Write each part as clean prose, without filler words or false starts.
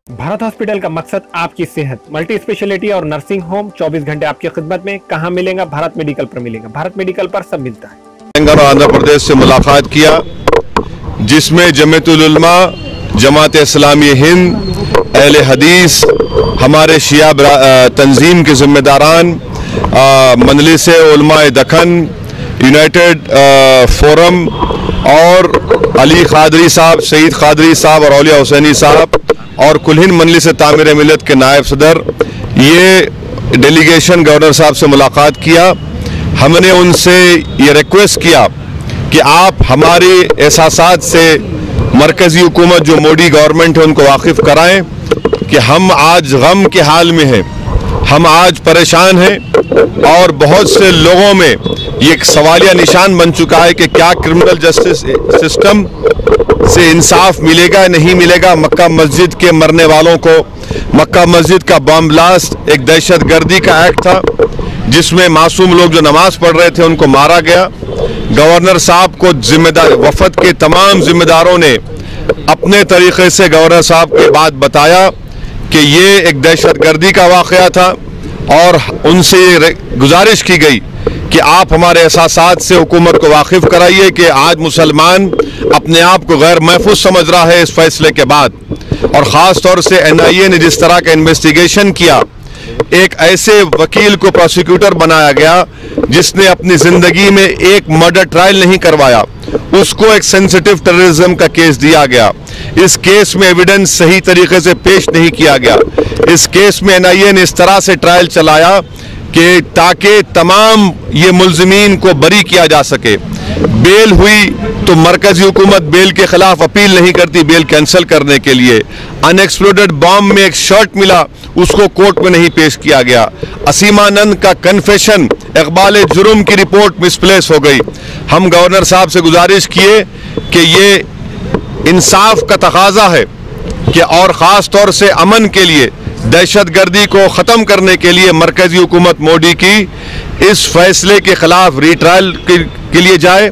Bharat hospital का मकसद आपकी सेहत, मल्टी स्पेशलिटी और नर्सिंग होम 24 घंटे आपकी खिदमत में। कहां मिलेगा? भारत मेडिकल पर मिलेगा। भारत मेडिकल पर सब मिलता है। तेलंगाना और आंध्र प्रदेश से मुलाकात किया, जिसमें जमीयतुल उलमा, जमात इस्लामी हिंद, अहले हदीस, हमारे शिया तंजीम के जिम्मेदारान, मजलिस उलमा दक्कन, यूनाइटेड फोरम और अली कादरी साहब, सईद कादरी साहब और औलिया हुसैनी साहब और कुल हिंद मजलिस तामीर मिल्लत के नायब सदर, ये डेलीगेशन गवर्नर साहब से मुलाकात किया। हमने उनसे ये रिक्वेस्ट किया कि आप हमारे एहसासात से मरकज़ी हुकूमत जो मोदी गवर्नमेंट है उनको वाकिफ़ कराएं कि हम आज गम के हाल में हैं, हम आज परेशान हैं और बहुत से लोगों में ये एक सवालिया निशान बन चुका है कि क्या क्रिमिनल जस्टिस सिस्टम से इंसाफ मिलेगा नहीं मिलेगा। मक्का मस्जिद के मरने वालों को, मक्का मस्जिद का बम ब्लास्ट एक दहशत गर्दी का एक्ट था जिसमें मासूम लोग जो नमाज पढ़ रहे थे उनको मारा गया। गवर्नर साहब को जिम्मेदार, वफद के तमाम जिम्मेदारों ने अपने तरीके से गवर्नर साहब के बात बताया कि ये एक दहशत गर्दी का वाक़या था और उनसे गुजारिश की गई कि आप हमारे एहसासात से हुकूमत को वाकिफ़ कराइए कि आज मुसलमान अपने आप को गैर महफूज समझ रहा है इस फैसले के बाद। और ख़ास तौर से NIA ने जिस तरह का इन्वेस्टिगेशन किया, एक ऐसे वकील को प्रोसिक्यूटर बनाया गया जिसने अपनी ज़िंदगी में एक मर्डर ट्रायल नहीं करवाया, उसको एक सेंसिटिव टेररिज्म का केस दिया गया। इस केस में एविडेंस सही तरीके से पेश नहीं किया गया। इस केस में NIA ने इस तरह से ट्रायल चलाया कि ताकि तमाम ये मुल्ज़िमीन को बरी किया जा सके। बेल हुई तो मरकज़ी हुकूमत बेल के खिलाफ अपील नहीं करती बेल कैंसिल करने के लिए। अनएक्सप्लोडेड बॉम्ब में एक शर्ट मिला, उसको कोर्ट में नहीं पेश किया गया। असीमानंद का कन्फेशन, इकबाल जुर्म की रिपोर्ट मिसप्लेस हो गई। हम गवर्नर साहब से गुजारिश किए कि ये इंसाफ का तकाजा है कि और ख़ास तौर से अमन के लिए, दहशतगर्दी को ख़त्म करने के लिए मरकज़ी हुकूमत मोदी की इस फैसले के खिलाफ रीट्रायल के लिए जाए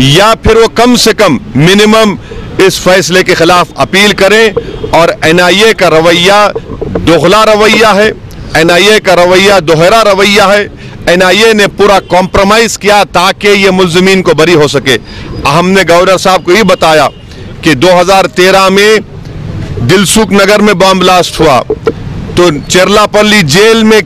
या फिर वो कम से कम मिनिमम इस फैसले के खिलाफ अपील करें। और NIA का रवैया दोगला रवैया है, NIA का रवैया दोहरा रवैया है। NIA ने पूरा कॉम्प्रोमाइज़ किया ताकि ये मुल्ज़िमीन को बरी हो सके। हमने गवर्नर साहब को ये बताया कि 2013 में दिलसुख नगर में बम ब्लास्ट हुआ तो चेरलापल्ली जेल में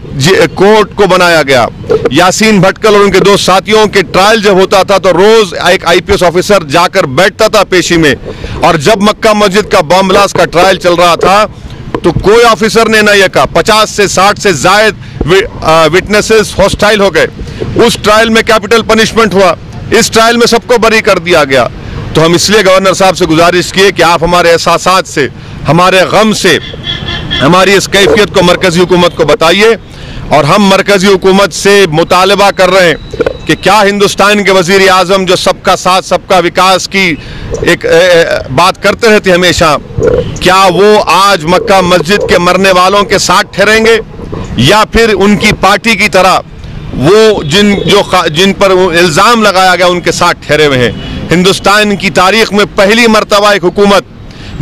कोर्ट को बनाया गया। यासीन भटकल और उनके दो साथियों के ट्रायल जब होता था तो रोज एक IPS ऑफिसर जाकर बैठता था पेशी में, और जब मक्का मस्जिद का बम ब्लास्ट का ट्रायल चल रहा था तो कोई ऑफिसर ने नहीं कहा। 50 से 60 से जायद विटनेसेस हॉस्टाइल हो गए। उस ट्रायल में कैपिटल पनिशमेंट हुआ, इस ट्रायल में सबको बरी कर दिया गया। तो हम इसलिए गवर्नर साहब से गुजारिश किए कि आप हमारे एहसासात से, हमारे गम से, हमारी इस कैफियत को मरकज़ी हुकूमत को बताइए। और हम मरकज़ी हुकूमत से मुतालबा कर रहे हैं कि क्या हिंदुस्तान के वज़ीर आज़म जो सबका साथ सबका विकास की एक बात करते रहते हमेशा, क्या वो आज मक्का मस्जिद के मरने वालों के साथ ठहरेंगे या फिर उनकी पार्टी की तरह वो जिन पर इल्ज़ाम लगाया गया उनके साथ ठहरे हुए हैं। हिंदुस्तान की तारीख में पहली मरतबा एक हुकूमत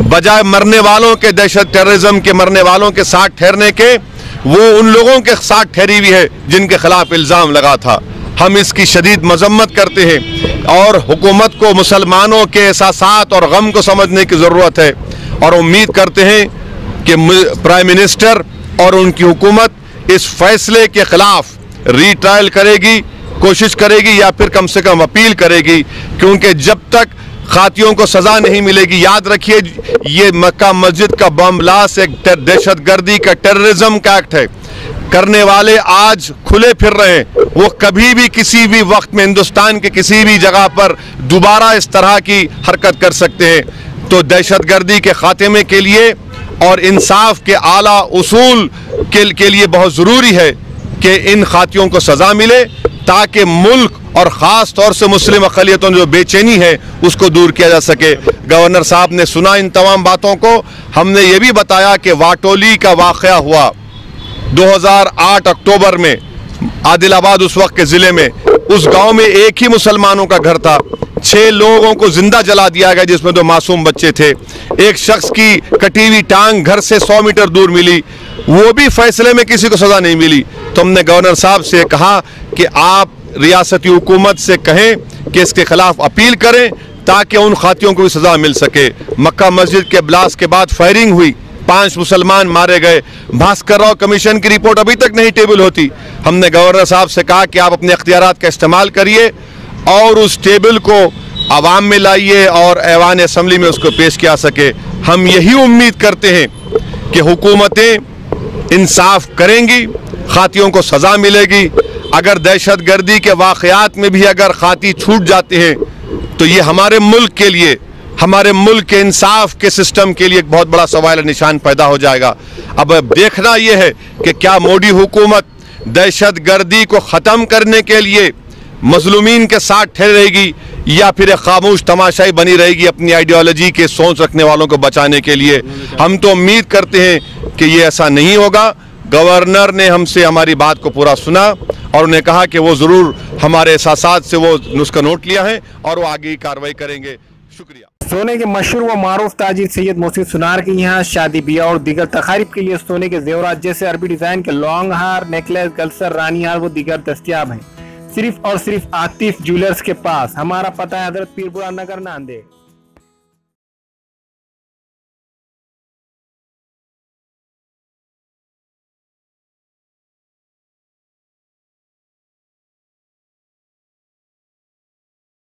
बजाय मरने वालों के, दहशत टेररिज्म के मरने वालों के साथ ठहरने के, वो उन लोगों के साथ ठहरी हुई है जिनके खिलाफ इल्ज़ाम लगा था। हम इसकी शदीद मजम्मत करते हैं और हुकूमत को मुसलमानों के एहसासात और गम को समझने की ज़रूरत है। और उम्मीद करते हैं कि प्राइम मिनिस्टर और उनकी हुकूमत इस फैसले के खिलाफ रीट्रायल करेगी, कोशिश करेगी या फिर कम से कम अपील करेगी, क्योंकि जब तक खातियों को सजा नहीं मिलेगी, याद रखिए ये मक्का मस्जिद का बम ब्लास्ट एक दहशतगर्दी का, टेररिज्म का एक्ट है। करने वाले आज खुले फिर रहे हैं, वो कभी भी किसी भी वक्त में हिंदुस्तान के किसी भी जगह पर दोबारा इस तरह की हरकत कर सकते हैं। तो दहशतगर्दी के खात्मे के लिए और इंसाफ के आला उसूल के लिए बहुत ज़रूरी है कि इन खातियों को सज़ा मिले ताकि मुल्क और ख़ास तौर से मुस्लिम अक़लियतों जो बेचैनी है उसको दूर किया जा सके। गवर्नर साहब ने सुना इन तमाम बातों को। हमने ये भी बताया कि वाटोली का वाक़या हुआ 2008 अक्टूबर में, आदिलाबाद उस वक्त के ज़िले में, उस गांव में एक ही मुसलमानों का घर था। 6 लोगों को जिंदा जला दिया गया, जिसमें 2 मासूम बच्चे थे। एक शख्स की कटी हुई टांग घर से 100 मीटर दूर मिली, वो भी फैसले में किसी को सजा नहीं मिली। तो हमने गवर्नर साहब से कहा कि आप रियासती हुकूमत से कहें कि इसके खिलाफ अपील करें ताकि उन खातियों को भी सजा मिल सके। मक्का मस्जिद के ब्लास्ट के बाद फायरिंग हुई, 5 मुसलमान मारे गए। भास्कर राव कमीशन की रिपोर्ट अभी तक नहीं टेबल होती। हमने गवर्नर साहब से कहा कि आप अपने इख्तियारात का इस्तेमाल करिए और उस टेबल को आवाम में लाइए और ऐवान असम्बली में उसको पेश किया सके। हम यही उम्मीद करते हैं कि हुकूमतें इंसाफ करेंगी, खातियों को सजा मिलेगी। अगर दहशतगर्दी के वाक़यात में भी अगर खाती छूट जाते हैं तो ये हमारे मुल्क के लिए, हमारे मुल्क के इंसाफ के सिस्टम के लिए एक बहुत बड़ा सवाल निशान पैदा हो जाएगा। अब देखना यह है कि क्या मोदी हुकूमत दहशतगर्दी को ख़त्म करने के लिए मजलूमीन के साथ ठहरेगी या फिर एक खामोश तमाशाई बनी रहेगी अपनी आइडियोलॉजी के सोच रखने वालों को बचाने के लिए। हम तो उम्मीद करते हैं कि ये ऐसा नहीं होगा। गवर्नर ने हमसे हमारी बात को पूरा सुना और उन्हें कहा कि वो ज़रूर हमारे एहसासात से वो नुस्खा नोट लिया है और वो आगे कार्रवाई करेंगे। शुक्रिया। सोने के मशहूर व मारूफ ताजिर सैयद मोहसिन सुनार के यहाँ शादी ब्याह और दीगर तकारीब के लिए सोने के जेवरात जैसे अरबी डिजाइन के लॉन्ग हार, नेकलेस, गलसर, रानी हार व दीगर दस्तियाब हैं सिर्फ और सिर्फ आतिफ ज्वेलर्स के पास। हमारा पता है हजरत पीरपुरा नगर, नांदेड़।